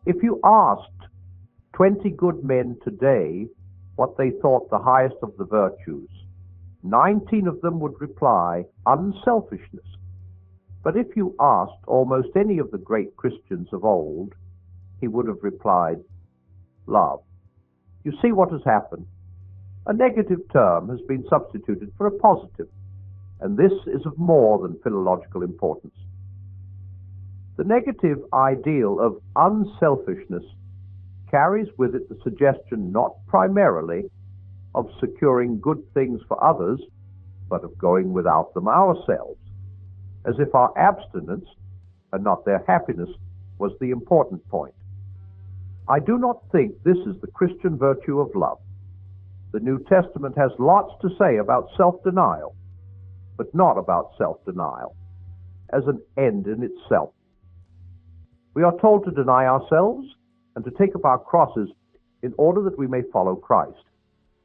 If you asked 20 good men today what they thought the highest of the virtues, 19 of them would reply, unselfishness. But if you asked almost any of the great Christians of old, he would have replied, love. You see what has happened? A negative term has been substituted for a positive, and this is of more than philological importance. The negative ideal of unselfishness carries with it the suggestion not primarily of securing good things for others, but of going without them ourselves, as if our abstinence, and not their happiness, was the important point. I do not think this is the Christian virtue of love. The New Testament has lots to say about self-denial, but not about self-denial as an end in itself. We are told to deny ourselves and to take up our crosses in order that we may follow Christ.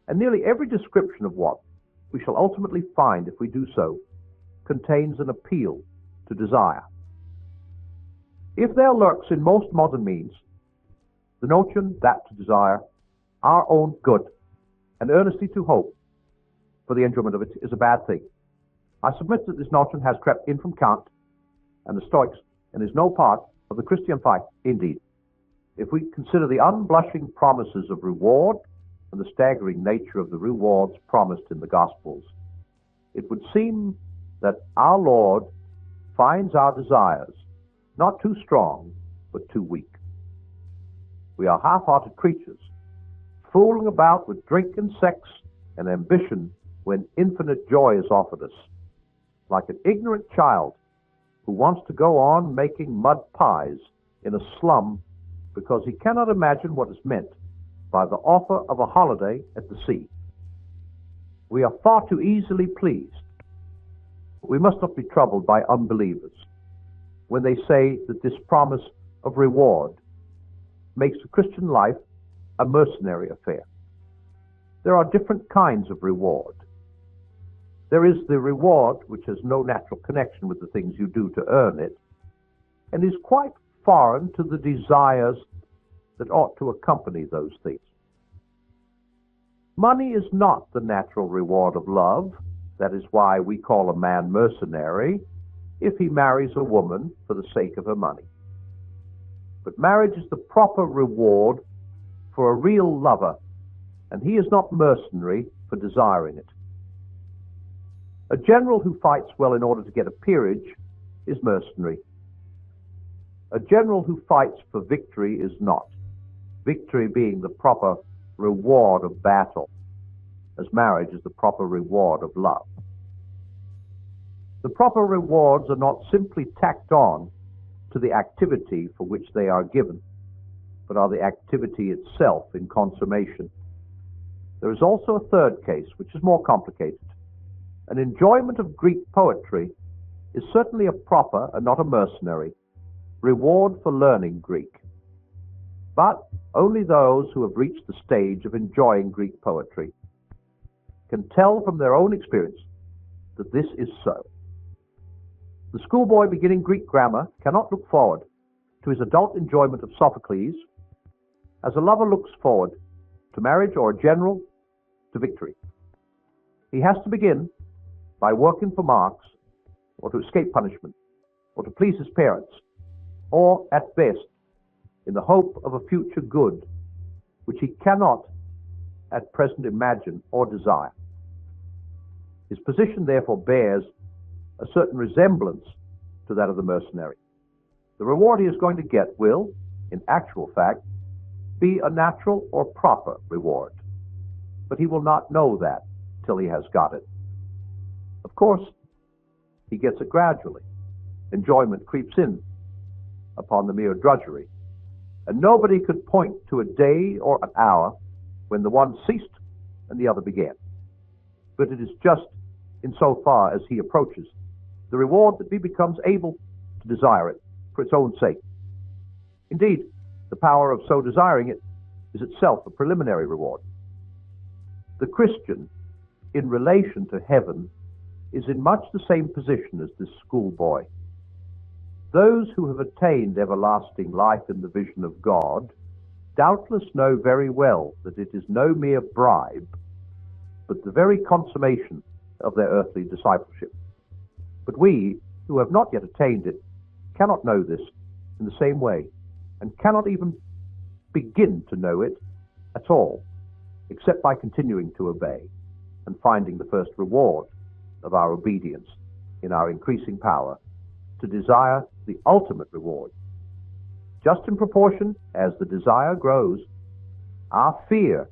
And nearly every description of what we shall ultimately find if we do so contains an appeal to desire. If there lurks in most modern means the notion that to desire our own good and earnestly to hope for the enjoyment of it is a bad thing, I submit that this notion has crept in from Kant and the Stoics and is no part of the Christian fight indeed. If we consider the unblushing promises of reward and the staggering nature of the rewards promised in the Gospels, it would seem that our Lord finds our desires not too strong, but too weak. We are half-hearted creatures, fooling about with drink and sex and ambition when infinite joy is offered us, like an ignorant child who wants to go on making mud pies in a slum because he cannot imagine what is meant by the offer of a holiday at the sea. We are far too easily pleased. But we must not be troubled by unbelievers when they say that this promise of reward makes the Christian life a mercenary affair. There are different kinds of reward. There is the reward which has no natural connection with the things you do to earn it, and is quite foreign to the desires that ought to accompany those things. Money is not the natural reward of love. That is why we call a man mercenary if he marries a woman for the sake of her money. But marriage is the proper reward for a real lover, and he is not mercenary for desiring it. A general who fights well in order to get a peerage is mercenary. A general who fights for victory is not, victory being the proper reward of battle, as marriage is the proper reward of love. The proper rewards are not simply tacked on to the activity for which they are given, but are the activity itself in consummation. There is also a third case, which is more complicated. An enjoyment of Greek poetry is certainly a proper, and not a mercenary, reward for learning Greek. But only those who have reached the stage of enjoying Greek poetry can tell from their own experience that this is so. The schoolboy beginning Greek grammar cannot look forward to his adult enjoyment of Sophocles as a lover looks forward to marriage or a general to victory. He has to begin by working for marks, or to escape punishment, or to please his parents, or, at best, in the hope of a future good, which he cannot at present imagine or desire. His position therefore bears a certain resemblance to that of the mercenary. The reward he is going to get will, in actual fact, be a natural or proper reward, but he will not know that till he has got it. Of course, he gets it gradually. Enjoyment creeps in upon the mere drudgery, and nobody could point to a day or an hour when the one ceased and the other began. But it is just in so far as he approaches the reward that he becomes able to desire it for its own sake. Indeed, the power of so desiring it is itself a preliminary reward. The Christian, in relation to heaven, is in much the same position as this schoolboy. Those who have attained everlasting life in the vision of God doubtless know very well that it is no mere bribe, but the very consummation of their earthly discipleship. But we, who have not yet attained it, cannot know this in the same way, and cannot even begin to know it at all, except by continuing to obey and finding the first reward of our obedience in our increasing power to desire the ultimate reward. Just in proportion as the desire grows, our fear,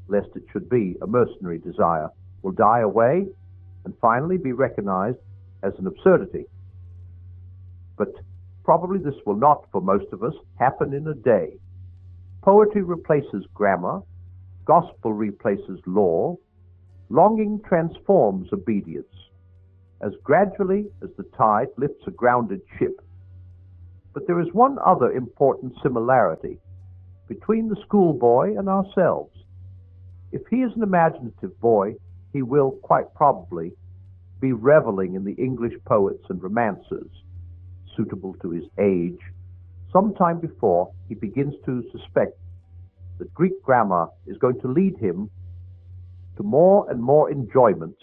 lest it should be a mercenary desire, will die away and finally be recognized as an absurdity. But probably this will not, for most of us, happen in a day. Poetry replaces grammar, gospel replaces law, longing transforms obedience, as gradually as the tide lifts a grounded ship. But there is one other important similarity between the schoolboy and ourselves. If he is an imaginative boy, he will quite probably be reveling in the English poets and romancers suitable to his age sometime before he begins to suspect that Greek grammar is going to lead him to more and more enjoyments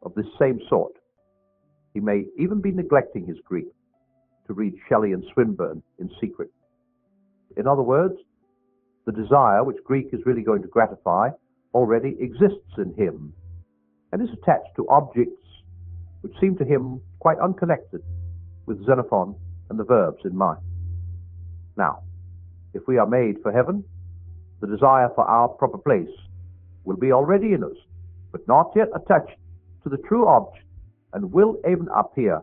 of this same sort. He may even be neglecting his Greek to read Shelley and Swinburne in secret. In other words, the desire which Greek is really going to gratify already exists in him and is attached to objects which seem to him quite unconnected with Xenophon and the verbs in mind. Now, if we are made for heaven, the desire for our proper place will be already in us, but not yet attached to the true object, and will even appear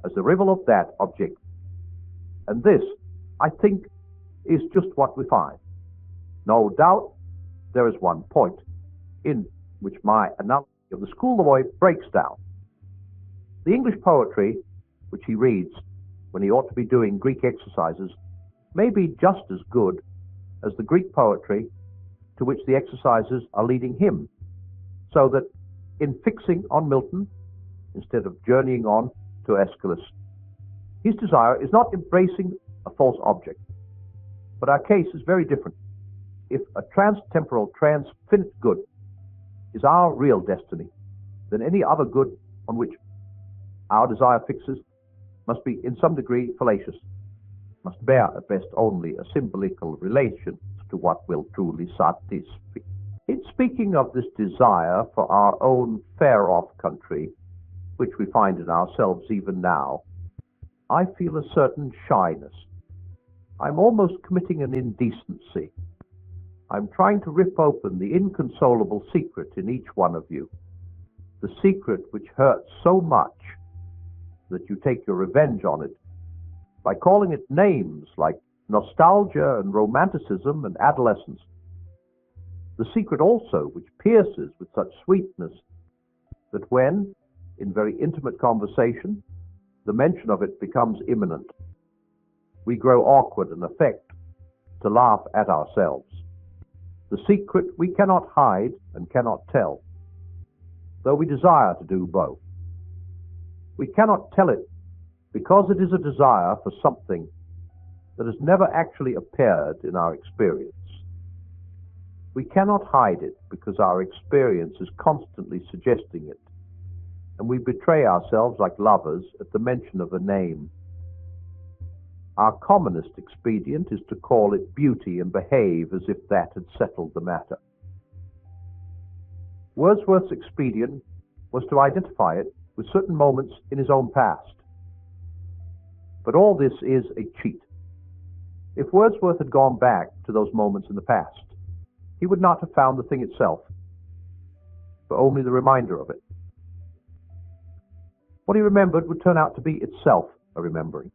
as the rival of that object. And this, I think, is just what we find. No doubt there is one point in which my analogy of the schoolboy breaks down. The English poetry which he reads when he ought to be doing Greek exercises may be just as good as the Greek poetry to which the exercises are leading him, so that in fixing on Milton, instead of journeying on to Aeschylus, his desire is not embracing a false object. But our case is very different. If a trans-temporal, transfinite good is our real destiny, then any other good on which our desire fixes must be in some degree fallacious, must bear at best only a symbolical relation to what will truly satisfy. In speaking of this desire for our own far-off country, which we find in ourselves even now, I feel a certain shyness. I'm almost committing an indecency. I'm trying to rip open the inconsolable secret in each one of you, the secret which hurts so much that you take your revenge on it by calling it names like nostalgia and romanticism and adolescence. The secret also which pierces with such sweetness that when, in very intimate conversation, the mention of it becomes imminent, we grow awkward and affect to laugh at ourselves. The secret we cannot hide and cannot tell, though we desire to do both. We cannot tell it because it is a desire for something that has never actually appeared in our experience. We cannot hide it because our experience is constantly suggesting it, and we betray ourselves like lovers at the mention of a name. Our commonest expedient is to call it beauty and behave as if that had settled the matter. Wordsworth's expedient was to identify it with certain moments in his own past. But all this is a cheat. If Wordsworth had gone back to those moments in the past, he would not have found the thing itself, but only the reminder of it. What he remembered would turn out to be itself a remembering.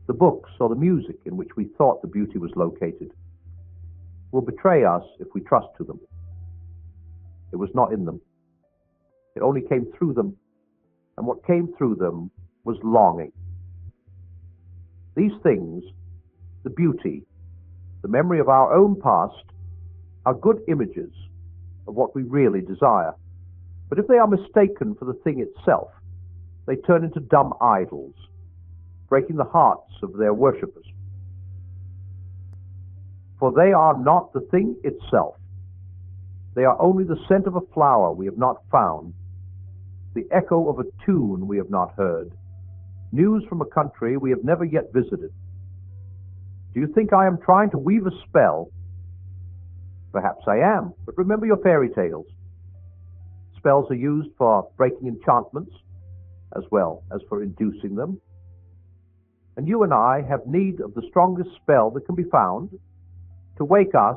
The books or the music in which we thought the beauty was located will betray us if we trust to them. It was not in them. It only came through them, and what came through them was longing. These things, the beauty, the memory of our own past, are good images of what we really desire. But if they are mistaken for the thing itself, they turn into dumb idols. breaking the hearts of their worshippers. For they are not the thing itself. They are only the scent of a flower we have not found, the echo of a tune we have not heard, news from a country we have never yet visited. Do you think I am trying to weave a spell? Perhaps I am, but remember your fairy tales. Spells are used for breaking enchantments as well as for inducing them. And you and I have need of the strongest spell that can be found to wake us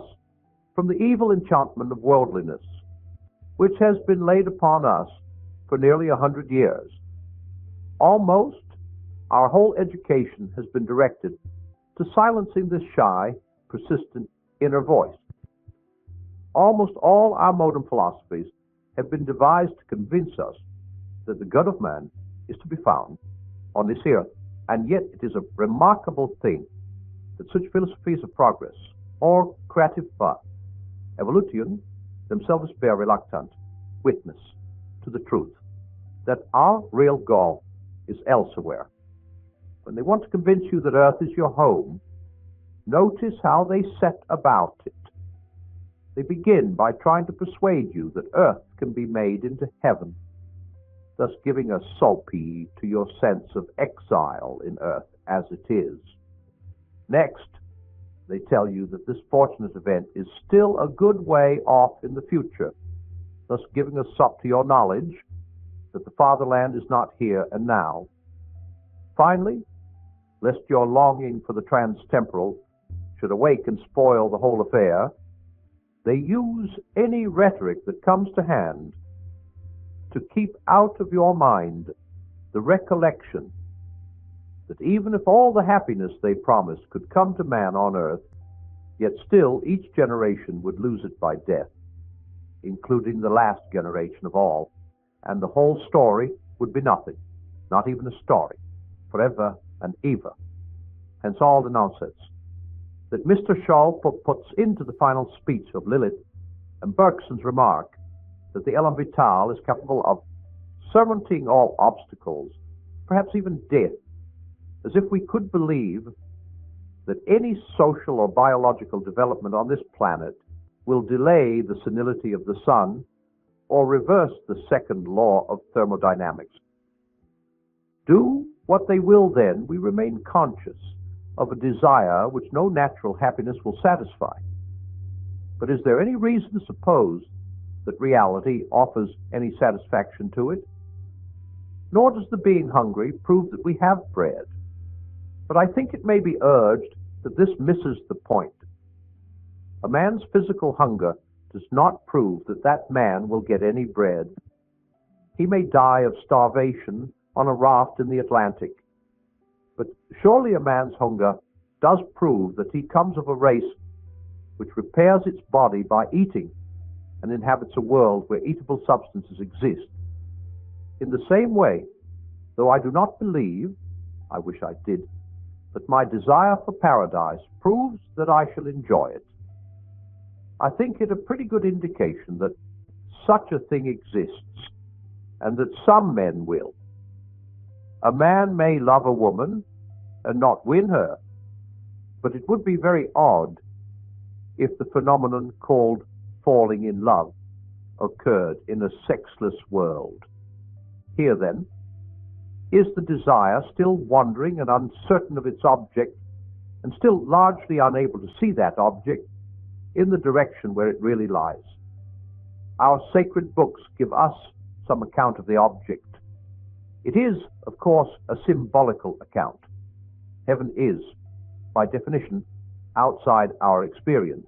from the evil enchantment of worldliness, which has been laid upon us for nearly 100 years. Almost our whole education has been directed to silencing this shy, persistent inner voice. Almost all our modern philosophies have been devised to convince us that the God of man is to be found on this earth. And yet it is a remarkable thing that such philosophies of progress or creative thought, evolution, themselves bear reluctant witness to the truth that our real goal is elsewhere. When they want to convince you that earth is your home, notice how they set about it. They begin by trying to persuade you that earth can be made into heaven, thus giving a sulpy to your sense of exile in earth as it is. Next, they tell you that this fortunate event is still a good way off in the future, thus giving a sup to your knowledge that the fatherland is not here and now. Finally, lest your longing for the transtemporal should awake and spoil the whole affair, they use any rhetoric that comes to hand to keep out of your mind the recollection that even if all the happiness they promised could come to man on earth, yet still each generation would lose it by death, including the last generation of all, and the whole story would be nothing, not even a story, forever and ever. Hence all the nonsense that Mr. Shaw puts into the final speech of Lilith and Bergson's remark that the elan vital is capable of surmounting all obstacles, perhaps even death, as if we could believe that any social or biological development on this planet will delay the senility of the sun or reverse the second law of thermodynamics. Do what they will then, we remain conscious of a desire which no natural happiness will satisfy. But is there any reason to suppose that reality offers any satisfaction to it? Nor does the being hungry prove that we have bread. But I think it may be urged that this misses the point. A man's physical hunger does not prove that that man will get any bread. He may die of starvation on a raft in the Atlantic. But surely a man's hunger does prove that he comes of a race which repairs its body by eating and inhabits a world where eatable substances exist. In the same way, though I do not believe, I wish I did, that my desire for paradise proves that I shall enjoy it, I think it a pretty good indication that such a thing exists, and that some men will. A man may love a woman and not win her, but it would be very odd if the phenomenon called falling in love occurred in a sexless world. Here then, is the desire still wandering and uncertain of its object, and still largely unable to see that object in the direction where it really lies? Our sacred books give us some account of the object. It is, of course, a symbolical account. Heaven is, by definition, outside our experience.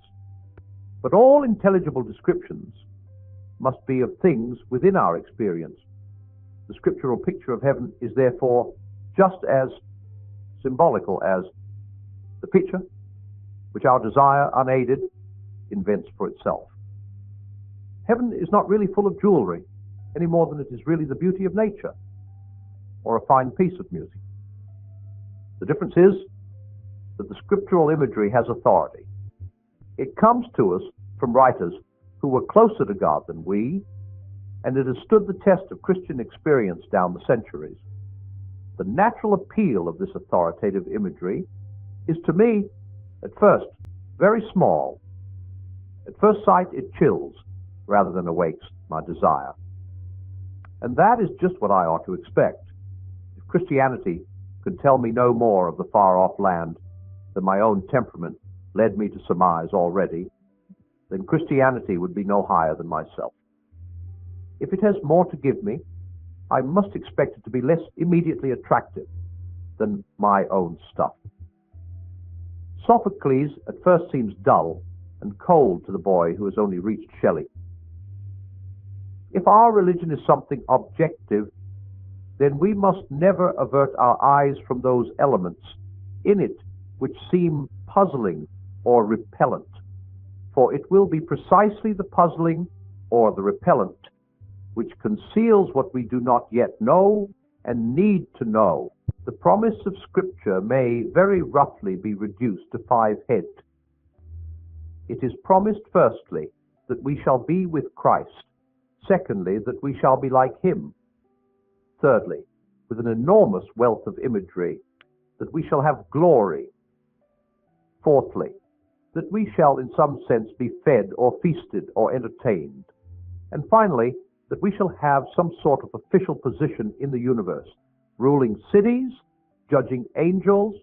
But all intelligible descriptions must be of things within our experience. The scriptural picture of heaven is therefore just as symbolical as the picture which our desire unaided invents for itself. Heaven is not really full of jewelry any more than it is really the beauty of nature or a fine piece of music. The difference is that the scriptural imagery has authority. It comes to us from writers who were closer to God than we, and it has stood the test of Christian experience down the centuries. The natural appeal of this authoritative imagery is to me, at first, very small. At first sight, it chills rather than awakes my desire. And that is just what I ought to expect. If Christianity could tell me no more of the far-off land than my own temperament led me to surmise already, then Christianity would be no higher than myself. If it has more to give me, I must expect it to be less immediately attractive than my own stuff. Sophocles at first seems dull and cold to the boy who has only reached Shelley. If our religion is something objective, then we must never avert our eyes from those elements in it which seem puzzling or repellent, for it will be precisely the puzzling or the repellent which conceals what we do not yet know and need to know. The promise of Scripture may very roughly be reduced to 5 heads. It is promised, firstly, that we shall be with Christ. Secondly, that we shall be like him. Thirdly, with an enormous wealth of imagery, that we shall have glory. Fourthly, that we shall in some sense be fed or feasted or entertained. And finally, that we shall have some sort of official position in the universe, ruling cities, judging angels,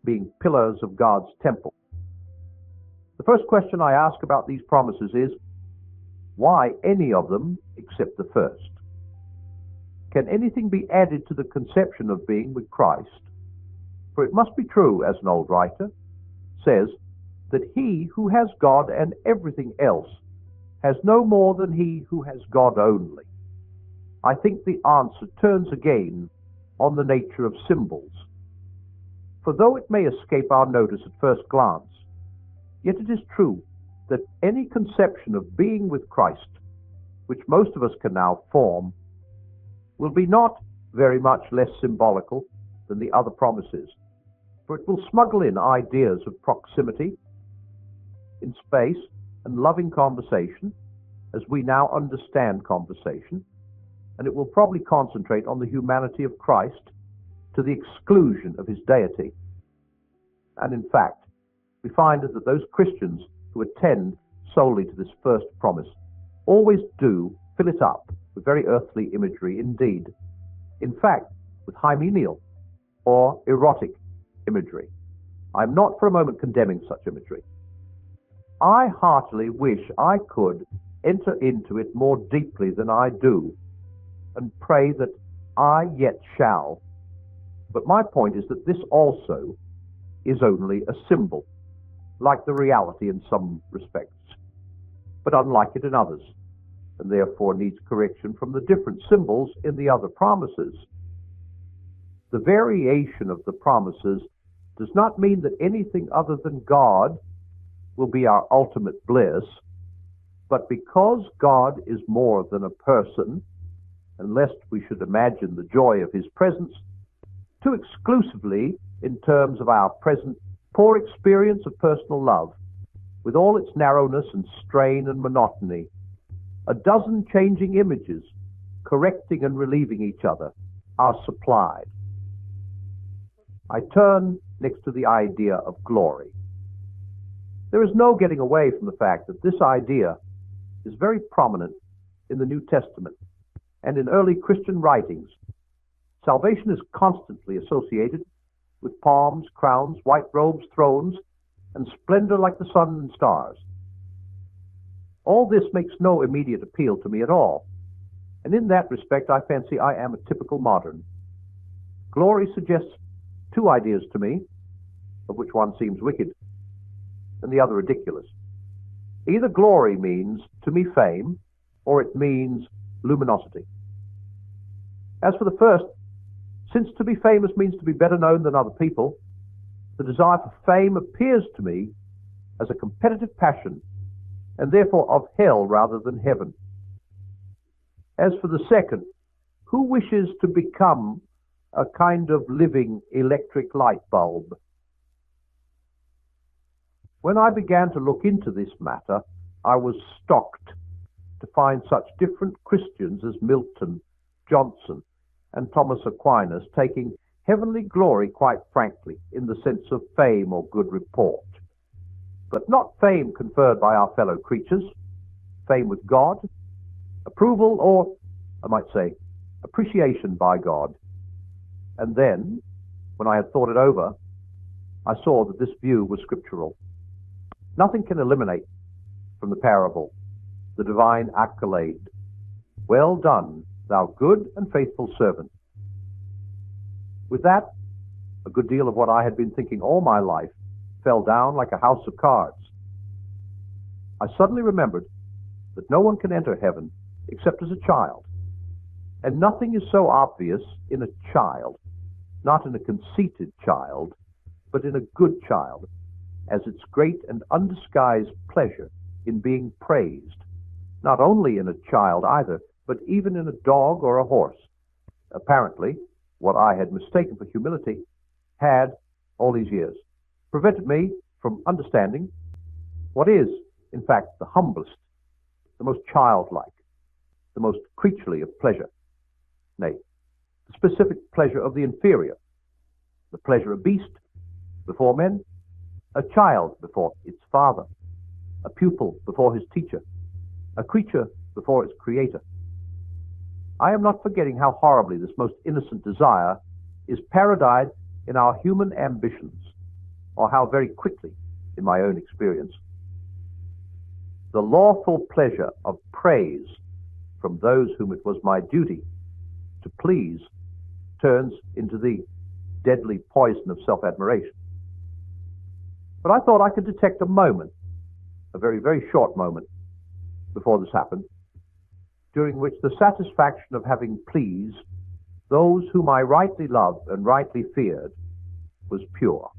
being pillars of God's temple. The first question I ask about these promises is, why any of them except the first? Can anything be added to the conception of being with Christ? For it must be true, as an old writer says, that he who has God and everything else has no more than he who has God only. I think the answer turns again on the nature of symbols. For though it may escape our notice at first glance, yet it is true that any conception of being with Christ, which most of us can now form, will be not very much less symbolical than the other promises, for it will smuggle in ideas of proximity in space and loving conversation, as we now understand conversation, and it will probably concentrate on the humanity of Christ to the exclusion of his deity. And in fact, we find that those Christians who attend solely to this first promise always do fill it up with very earthly imagery indeed. In fact, with hymeneal or erotic imagery. I'm not for a moment condemning such imagery. I heartily wish I could enter into it more deeply than I do, and pray that I yet shall. But my point is that this also is only a symbol, like the reality in some respects, but unlike it in others, and therefore needs correction from the different symbols in the other promises. The variation of the promises does not mean that anything other than God will be our ultimate bliss, but because God is more than a person, and lest we should imagine the joy of his presence too exclusively in terms of our present poor experience of personal love, with all its narrowness and strain and monotony, a dozen changing images, correcting and relieving each other, are supplied. I turn next to the idea of glory. There is no getting away from the fact that this idea is very prominent in the New Testament and in early Christian writings. Salvation is constantly associated with palms, crowns, white robes, thrones, and splendor like the sun and stars. All this makes no immediate appeal to me at all, and in that respect I fancy I am a typical modern. Glory suggests two ideas to me, of which one seems wicked and the other ridiculous. Either glory means, to me, fame, or it means luminosity. As for the first, since to be famous means to be better known than other people, the desire for fame appears to me as a competitive passion, and therefore of hell rather than heaven. As for the second, who wishes to become a kind of living electric light bulb? When I began to look into this matter, I was shocked to find such different Christians as Milton, Johnson, and Thomas Aquinas taking heavenly glory, quite frankly, in the sense of fame or good report, but not fame conferred by our fellow creatures, fame with God, approval, or, I might say, appreciation by God. And then, when I had thought it over, I saw that this view was scriptural. Nothing can eliminate from the parable the divine accolade, "Well done, thou good and faithful servant." With that, a good deal of what I had been thinking all my life fell down like a house of cards. I suddenly remembered that no one can enter heaven except as a child, and nothing is so obvious in a child, not in a conceited child, but in a good child, as its great and undisguised pleasure in being praised, not only in a child either, but even in a dog or a horse. Apparently, what I had mistaken for humility had, all these years, prevented me from understanding what is, in fact, the humblest, the most childlike, the most creaturely of pleasure, nay, the specific pleasure of the inferior, the pleasure of beast before men, a child before its father, a pupil before his teacher, a creature before its creator. I am not forgetting how horribly this most innocent desire is parodied in our human ambitions, or how very quickly, in my own experience, the lawful pleasure of praise from those whom it was my duty to please turns into the deadly poison of self-admiration. But I thought I could detect a moment, a very, very short moment, before this happened, during which the satisfaction of having pleased those whom I rightly loved and rightly feared was pure.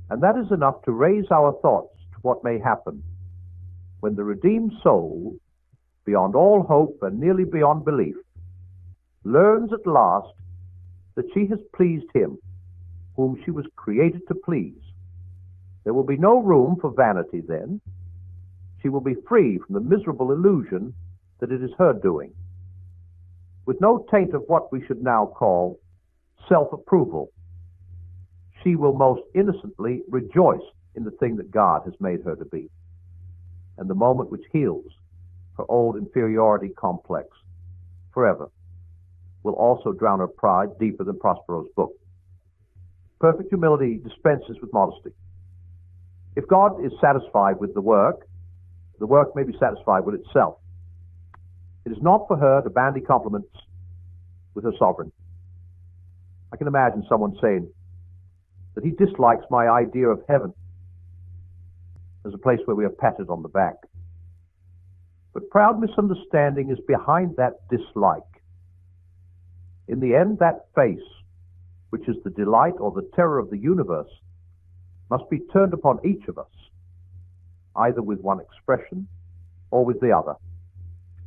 And that is enough to raise our thoughts to what may happen when the redeemed soul, beyond all hope and nearly beyond belief, learns at last that she has pleased him whom she was created to please. There will be no room for vanity then. She will be free from the miserable illusion that it is her doing, with no taint of what we should now call self-approval. She will most innocently rejoice in the thing that God has made her to be, and the moment which heals her old inferiority complex forever will also drown her pride deeper than Prospero's book. Perfect humility dispenses with modesty. If God is satisfied with the work may be satisfied with itself. It is not for her to bandy compliments with her sovereign. I can imagine someone saying that he dislikes my idea of heaven as a place where we are patted on the back. But proud misunderstanding is behind that dislike. In the end, that face, which is the delight or the terror of the universe, must be turned upon each of us, either with one expression or with the other,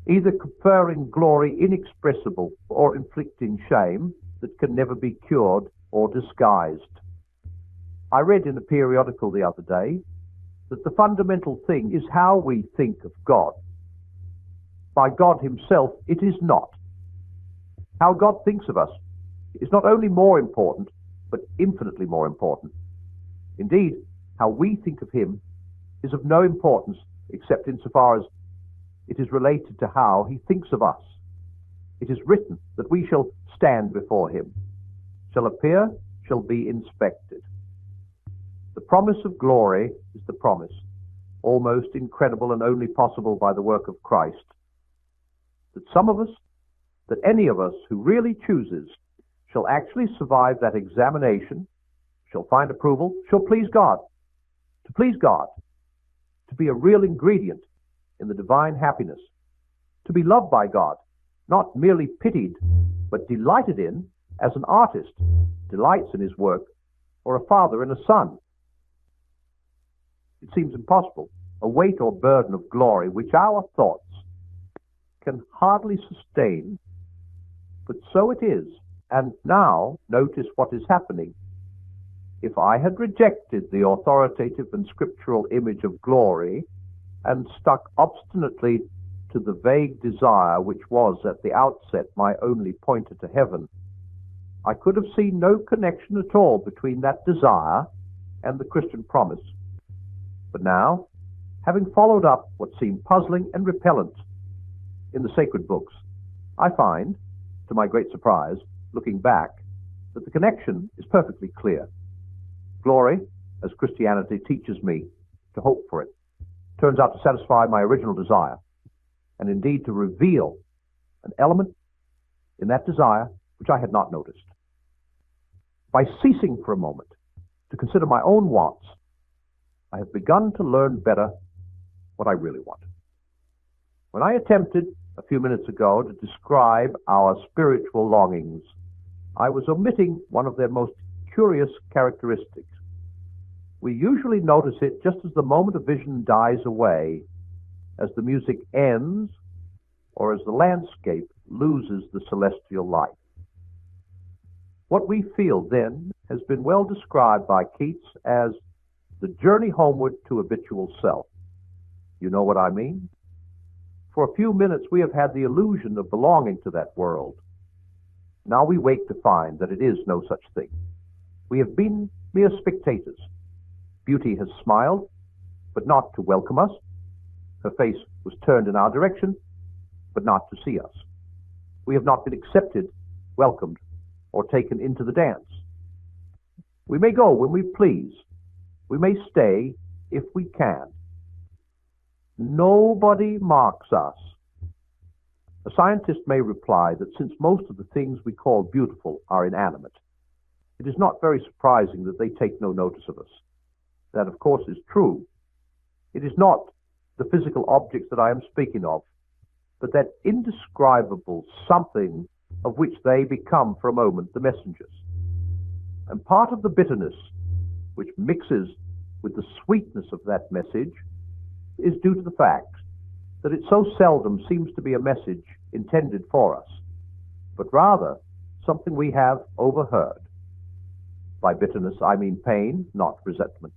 either conferring glory inexpressible or inflicting shame that can never be cured or disguised. I read in a periodical the other day that the fundamental thing is how we think of God. By God himself, it is not. How God thinks of us is not only more important, but infinitely more important. Indeed, how we think of him is of no importance except insofar as it is related to how he thinks of us. It is written that we shall stand before him, shall appear, shall be inspected. The promise of glory is the promise, almost incredible and only possible by the work of Christ, that some of us, that any of us who really chooses, shall actually survive that examination, shall find approval, shall please God. To please God, to be a real ingredient in the divine happiness, to be loved by God, not merely pitied, but delighted in, as an artist delights in his work, or a father in a son. It seems impossible, a weight or burden of glory which our thoughts can hardly sustain, but so it is. And now, notice what is happening. If I had rejected the authoritative and scriptural image of glory and stuck obstinately to the vague desire which was at the outset my only pointer to heaven, I could have seen no connection at all between that desire and the Christian promise. But now, having followed up what seemed puzzling and repellent in the sacred books, I find, to my great surprise, looking back, that the connection is perfectly clear. Glory, as Christianity teaches me to hope for it, turns out to satisfy my original desire, and indeed to reveal an element in that desire which I had not noticed. By ceasing for a moment to consider my own wants, I have begun to learn better what I really want. When I attempted a few minutes ago to describe our spiritual longings, I was omitting one of their most curious characteristics. We usually notice it just as the moment of vision dies away, as the music ends, or as the landscape loses the celestial light. What we feel then has been well described by Keats as the journey homeward to habitual self. You know what I mean? For a few minutes we have had the illusion of belonging to that world. Now we wake to find that it is no such thing. We have been mere spectators. Beauty has smiled, but not to welcome us. Her face was turned in our direction, but not to see us. We have not been accepted, welcomed, or taken into the dance. We may go when we please. We may stay if we can. Nobody marks us. A scientist may reply that since most of the things we call beautiful are inanimate, it is not very surprising that they take no notice of us. That, of course, is true. It is not the physical objects that I am speaking of, but that indescribable something of which they become for a moment the messengers. And part of the bitterness which mixes with the sweetness of that message is due to the fact that it so seldom seems to be a message intended for us, but rather something we have overheard. By bitterness I mean pain, not resentment.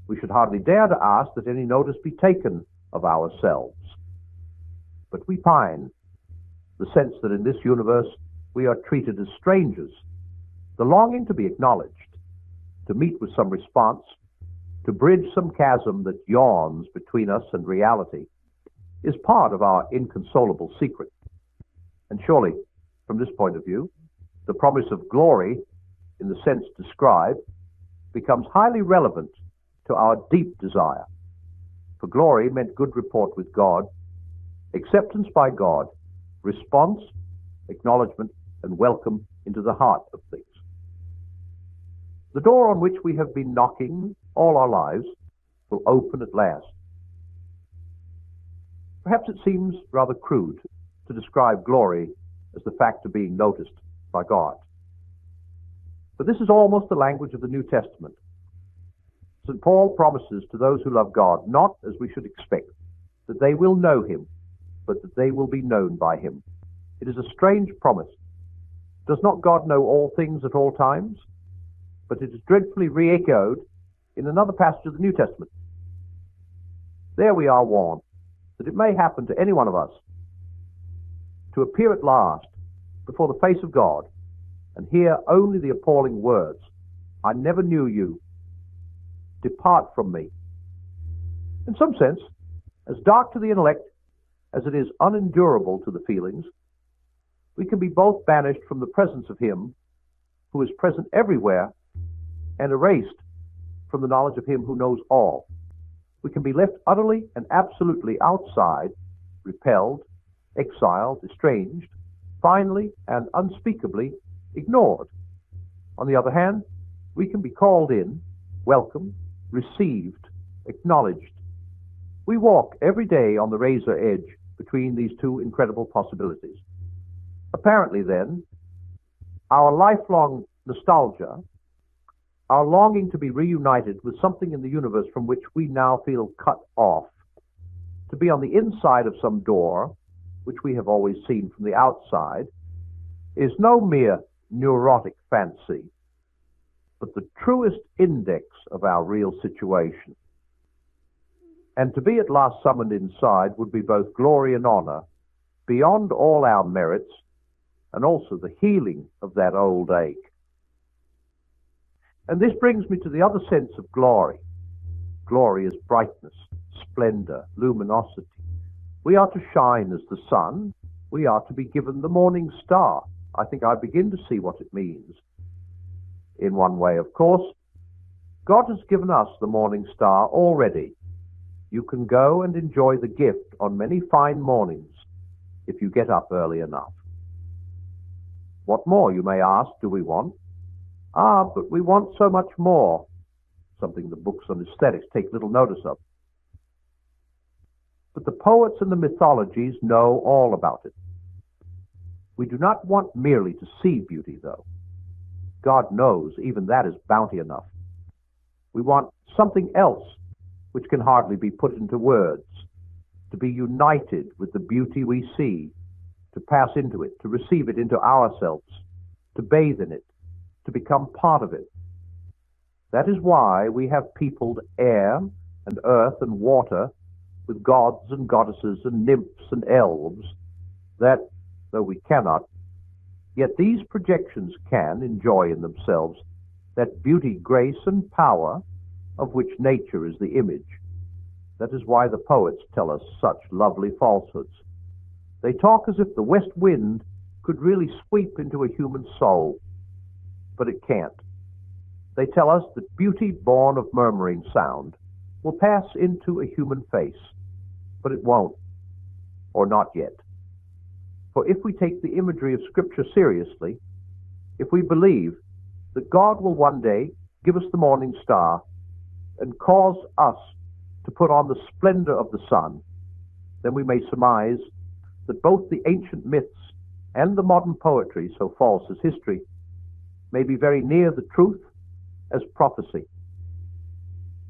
We should hardly dare to ask that any notice be taken of ourselves. But we pine the sense that in this universe we are treated as strangers, the longing to be acknowledged, to meet with some response, to bridge some chasm that yawns between us and reality, is part of our inconsolable secret. And surely, from this point of view, the promise of glory, in the sense described, becomes highly relevant to our deep desire. For glory meant good report with God, acceptance by God, response, acknowledgement, and welcome into the heart of things. The door on which we have been knocking all our lives will open at last. Perhaps it seems rather crude to describe glory as the fact of being noticed by God. But this is almost the language of the New Testament. St. Paul promises to those who love God, not, as we should expect, that they will know him, but that they will be known by him. It is a strange promise. Does not God know all things at all times? But it is dreadfully re-echoed in another passage of the New Testament. There we are warned that it may happen to any one of us to appear at last before the face of God and hear only the appalling words, "I never knew you. Depart from me." In some sense, as dark to the intellect as it is unendurable to the feelings, we can be both banished from the presence of him who is present everywhere and erased from the knowledge of him who knows all. We can be left utterly and absolutely outside, repelled, exiled, estranged, finally and unspeakably ignored. On the other hand, we can be called in, welcomed, received, acknowledged. We walk every day on the razor edge between these two incredible possibilities. Apparently, then, our lifelong nostalgia, our longing to be reunited with something in the universe from which we now feel cut off, to be on the inside of some door, which we have always seen from the outside, is no mere neurotic fancy, but the truest index of our real situation. And to be at last summoned inside would be both glory and honor, beyond all our merits, and also the healing of that old ache. And this brings me to the other sense of glory. Glory is brightness, splendor, luminosity. We are to shine as the sun. We are to be given the morning star. I think I begin to see what it means. In one way, of course, God has given us the morning star already. You can go and enjoy the gift on many fine mornings if you get up early enough. What more, you may ask, do we want? But we want so much more, something the books on aesthetics take little notice of. But the poets and the mythologies know all about it. We do not want merely to see beauty, though. God knows even that is bounty enough. We want something else which can hardly be put into words, to be united with the beauty we see, to pass into it, to receive it into ourselves, to bathe in it, to become part of it. That is why we have peopled air and earth and water with gods and goddesses and nymphs and elves, that, though we cannot, yet these projections can enjoy in themselves that beauty, grace, and power of which nature is the image. That is why the poets tell us such lovely falsehoods. They talk as if the west wind could really sweep into a human soul, but it can't. They tell us that beauty born of murmuring sound will pass into a human face, but it won't, or not yet. For if we take the imagery of Scripture seriously, if we believe that God will one day give us the morning star and cause us to put on the splendor of the sun, then we may surmise that both the ancient myths and the modern poetry, so false as history, may be very near the truth as prophecy.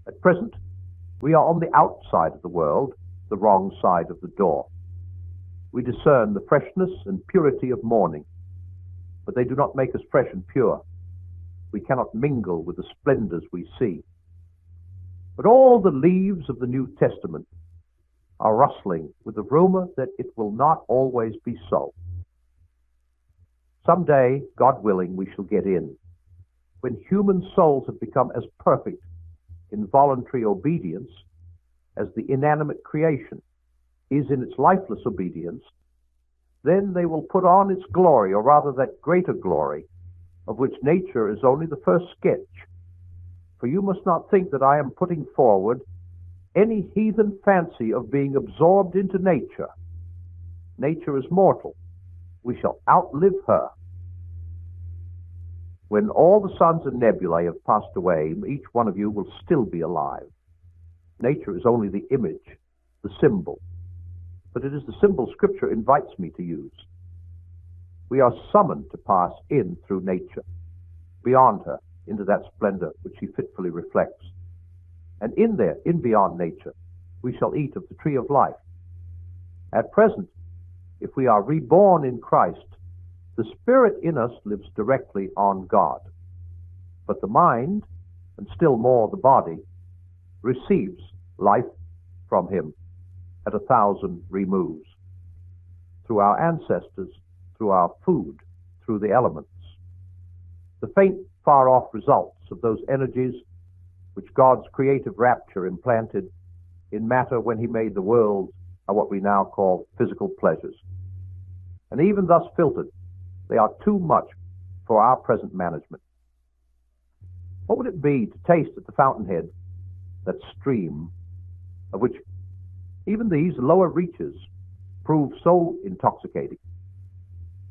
At present, we are on the outside of the world, the wrong side of the door. We discern the freshness and purity of morning, but they do not make us fresh and pure. We cannot mingle with the splendors we see. But all the leaves of the New Testament are rustling with the rumor that it will not always be so. Someday, God willing, we shall get in, when human souls have become as perfect in voluntary obedience as the inanimate creation is in its lifeless obedience. Then they will put on its glory, or rather that greater glory, of which nature is only the first sketch. For you must not think that I am putting forward any heathen fancy of being absorbed into nature. Nature is mortal. We shall outlive her. When all the suns and nebulae have passed away, each one of you will still be alive. Nature is only the image, the symbol, but it is the symbol Scripture invites me to use. We are summoned to pass in through nature, beyond her, into that splendor which she fitfully reflects. And in there, in beyond nature, we shall eat of the tree of life. At present, if we are reborn in Christ, the Spirit in us lives directly on God. But the mind, and still more the body, receives life from Him at 1,000 removes, through our ancestors, through our food, through the elements. The faint, far-off results of those energies which God's creative rapture implanted in matter when He made the world are what we now call physical pleasures. And even thus filtered, they are too much for our present management. What would it be to taste at the fountainhead that stream, of which even these lower reaches prove so intoxicating?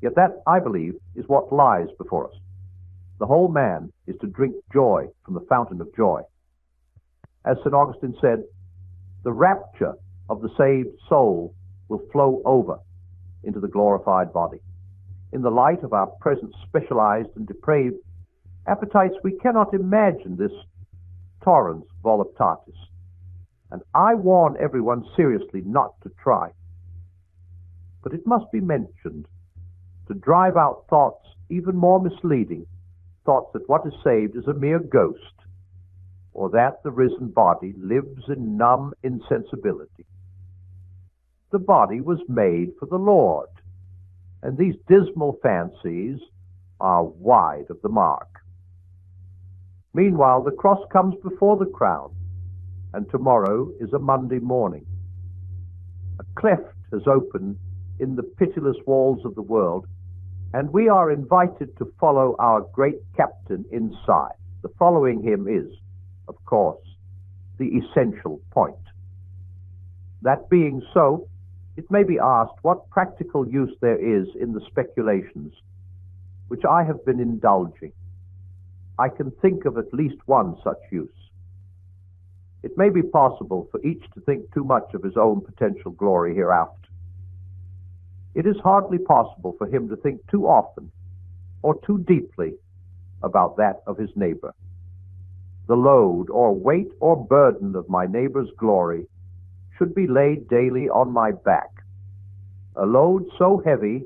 Yet that, I believe, is what lies before us. The whole man is to drink joy from the fountain of joy. As St. Augustine said, the rapture of the saved soul will flow over into the glorified body. In the light of our present specialized and depraved appetites, we cannot imagine this torrens voluptatis. And I warn everyone seriously not to try. But it must be mentioned to drive out thoughts even more misleading, thoughts that what is saved is a mere ghost, or that the risen body lives in numb insensibility. The body was made for the Lord, and these dismal fancies are wide of the mark. Meanwhile, the cross comes before the crown, and tomorrow is a Monday morning. A cleft has opened in the pitiless walls of the world, and we are invited to follow our great captain inside. The following him is, of course, the essential point. That being so, it may be asked what practical use there is in the speculations which I have been indulging. I can think of at least one such use. It may be possible for each to think too much of his own potential glory hereafter. It is hardly possible for him to think too often or too deeply about that of his neighbor. The load or weight or burden of my neighbor's glory should be laid daily on my back, a load so heavy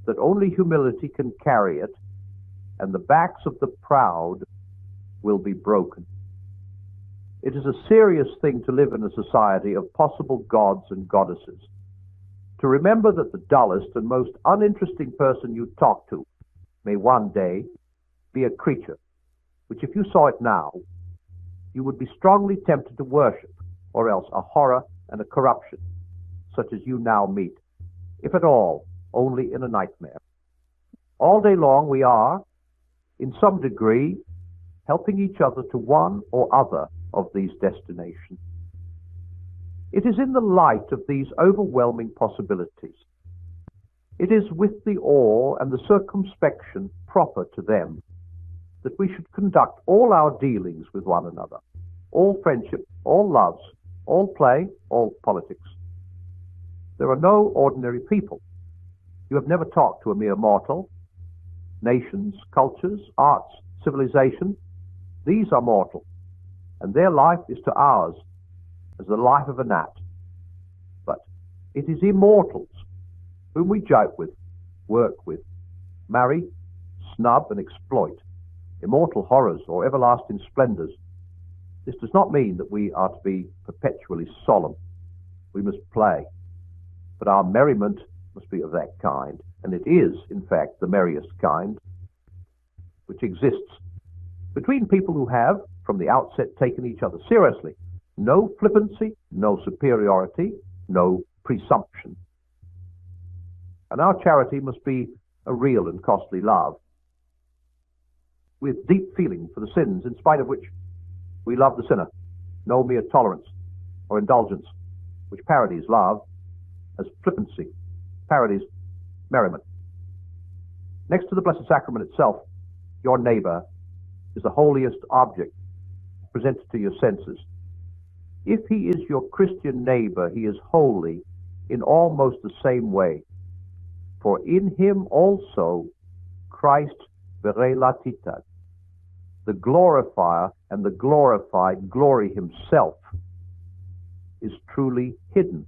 that only humility can carry it, and the backs of the proud will be broken. It is a serious thing to live in a society of possible gods and goddesses, to remember that the dullest and most uninteresting person you talk to may one day be a creature which, if you saw it now, you would be strongly tempted to worship, or else a horror and a corruption such as you now meet, if at all, only in a nightmare. All day long we are, in some degree, helping each other to one or other of these destinations. It is in the light of these overwhelming possibilities, it is with the awe and the circumspection proper to them, that we should conduct all our dealings with one another, all friendship, all loves, all play, all politics. There are no ordinary people. You have never talked to a mere mortal. Nations, cultures, arts, civilization, these are mortal, and their life is to ours as the life of a gnat. But it is immortals whom we joke with, work with, marry, snub, and exploit, immortal horrors or everlasting splendors. This does not mean that we are to be perpetually solemn. We must play, but our merriment must be of that kind, and it is, in fact, the merriest kind which exists between people who have, from the outset, taken each other seriously. No flippancy, no superiority, no presumption. And our charity must be a real and costly love, with deep feeling for the sins in spite of which we love the sinner, no mere tolerance or indulgence, which parodies love as flippancy, parodies merriment. Next to the Blessed Sacrament itself, your neighbor is the holiest object presented to your senses. If he is your Christian neighbor, he is holy in almost the same way. For in him also Christ verelatitat, the glorifier and the glorified, glory himself, is truly hidden.